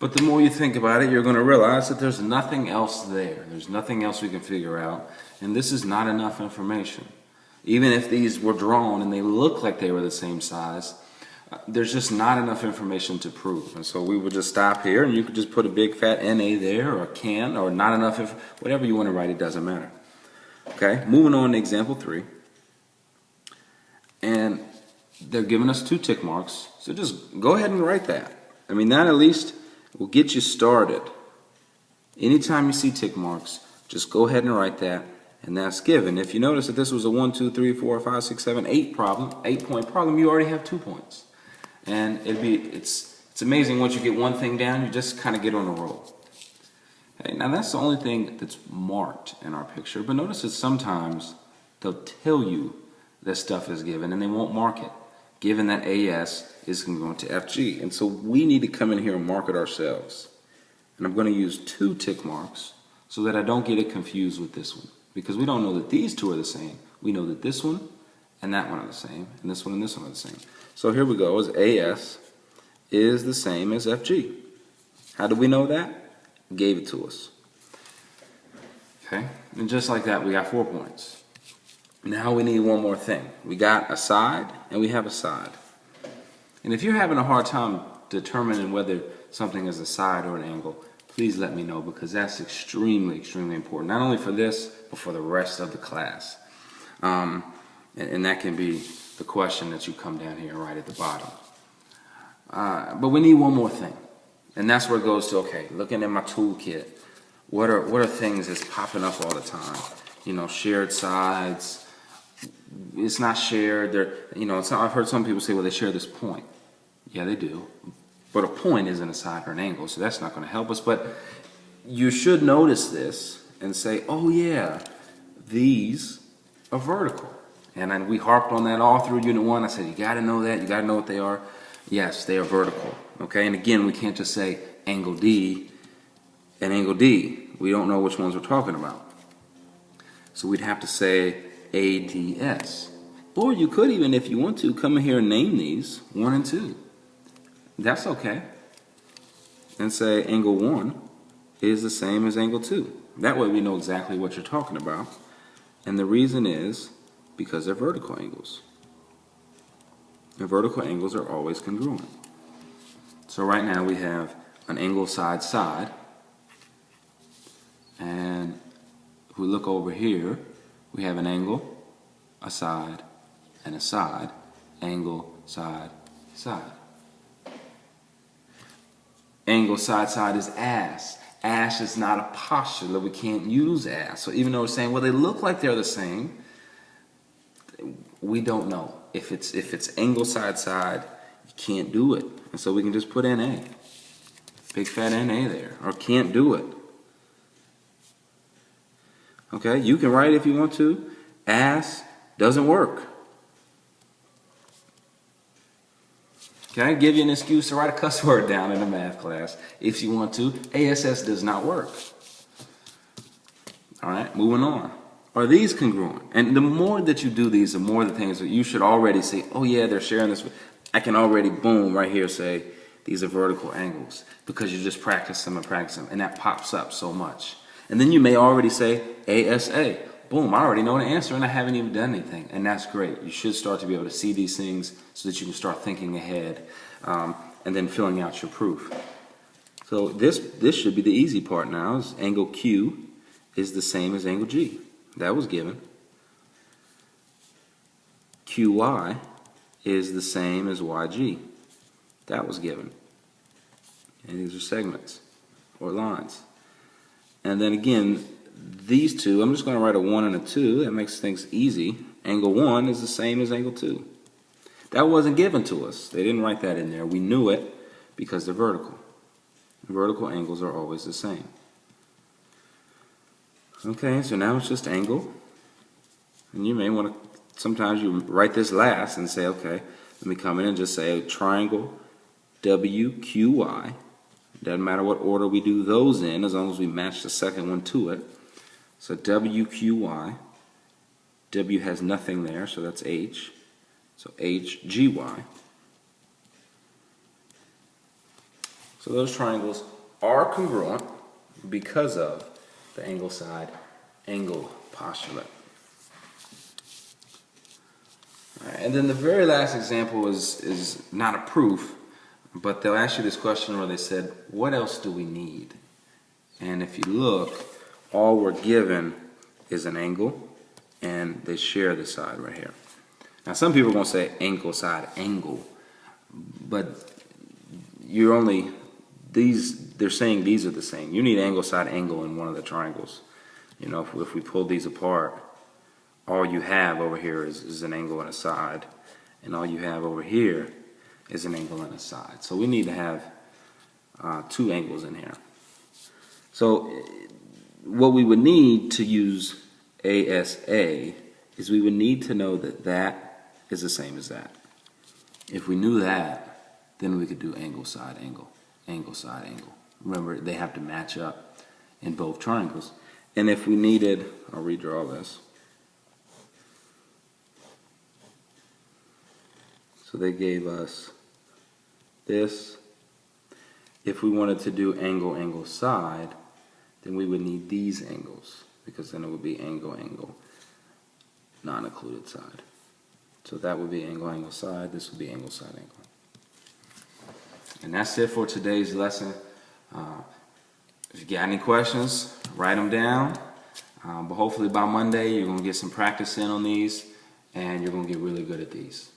But the more you think about it, you're going to realize that there's nothing else there. There's nothing else we can figure out. And this is not enough information. Even if these were drawn and they look like they were the same size, there's just not enough information to prove. And so we would just stop here, and you could just put a big fat NA there, or can, or not enough, whatever you want to write, it doesn't matter. Okay, moving on to example 3. And they're giving us 2 tick marks, so just go ahead and write that. I mean, that at least will get you started. Anytime you see tick marks, just go ahead and write that, and that's given. If you notice that this was a 1, 2, 3, 4, 5, 6, 7, 8 problem, 8-point problem, you already have 2 points. And it's amazing once you get one thing down, you just kind of get on a roll. Okay, now that's the only thing that's marked in our picture, but notice that sometimes they'll tell you that stuff is given and they won't mark it, given that AS is going to FG. And so we need to come in here and mark it ourselves. And I'm going to use 2 tick marks so that I don't get it confused with this one. Because we don't know that these 2 are the same. We know that this one and that one are the same, and this one and this one are the same. So here we go, as AS is the same as FG. How do we know that? Gave it to us. Okay, and just like that, we got 4 points. Now we need one more thing. We got a side and we have a side. And if you're having a hard time determining whether something is a side or an angle, please let me know, because that's extremely, extremely important. Not only for this, but for the rest of the class. And that can be the question that you come down here and write at the bottom. But we need one more thing. And that's where it goes to, okay, looking at my toolkit, what are things that's popping up all the time? You know, shared sides. It's not shared. I've heard some people say, well, they share this point. Yeah, they do. But a point isn't a side or an angle, so that's not going to help us. But you should notice this and say, oh yeah, these are vertical. And then we harped on that all through Unit 1. I said, you got to know that. You got to know what they are. Yes, they are vertical. Okay, and again, we can't just say angle D and angle D. We don't know which ones we're talking about. So we'd have to say ADS. Or you could even, if you want to, come in here and name these 1 and 2. That's okay. And say angle 1 is the same as angle 2. That way we know exactly what you're talking about. And the reason is because they're vertical angles. And vertical angles are always congruent. So right now we have an angle side side. And if we look over here, we have an angle, a side, and a side. Angle, side, side. Angle side side is AS. AS is not a postular. We can't use AS. So even though we're saying, well, they look like they're the same, we don't know. If it's angle side side, you can't do it. And so we can just put NA. Big fat NA there. Or can't do it. Okay, you can write if you want to. AS doesn't work. Okay, give you an excuse to write a cuss word down in a math class if you want to. ASS does not work. All right, moving on. Are these congruent? And the more that you do these, the more the things that you should already say, oh yeah, they're sharing this. I can already, boom, right here say, these are vertical angles, because you just practice them and practice them, and that pops up so much. And then you may already say ASA. Boom, I already know the answer and I haven't even done anything. And that's great. You should start to be able to see these things so that you can start thinking ahead and then filling out your proof. So this should be the easy part now. Is angle Q is the same as angle G. That was given. QY is the same as YG. That was given. And these are segments or lines. And then again, these two, I'm just going to write a 1 and a 2. That makes things easy. Angle 1 is the same as angle 2. That wasn't given to us. They didn't write that in there. We knew it because they're vertical. Vertical angles are always the same. Okay, so now it's just angle. And you may want to, sometimes you write this last and say, okay, let me come in and just say triangle WQY. Doesn't matter what order we do those in, as long as we match the second one to it. So WQY, W has nothing there, so that's H. So HGY. So those triangles are congruent because of the angle side angle postulate. All right, and then the very last example is not a proof, but they'll ask you this question where they said, what else do we need? And if you look, all we're given is an angle, and they share the side right here. Now some people are going to say angle side angle, but you're only, they're saying these are the same. You need angle side angle in one of the triangles. You know, if we pull these apart, all you have over here is an angle and a side, and all you have over here is an angle and a side. So we need to have two angles in here. So what we would need to use ASA is we would need to know that that is the same as that. If we knew that, then we could do angle side angle, angle side angle. Remember, they have to match up in both triangles. And if we needed, I'll redraw this. So they gave us this. If we wanted to do angle, angle, side, then we would need these angles, because then it would be angle, angle, non-occluded side. So that would be angle, angle, side. This would be angle, side, angle. And that's it for today's lesson. If you got any questions, write them down. But hopefully by Monday, you're going to get some practice in on these, and you're going to get really good at these.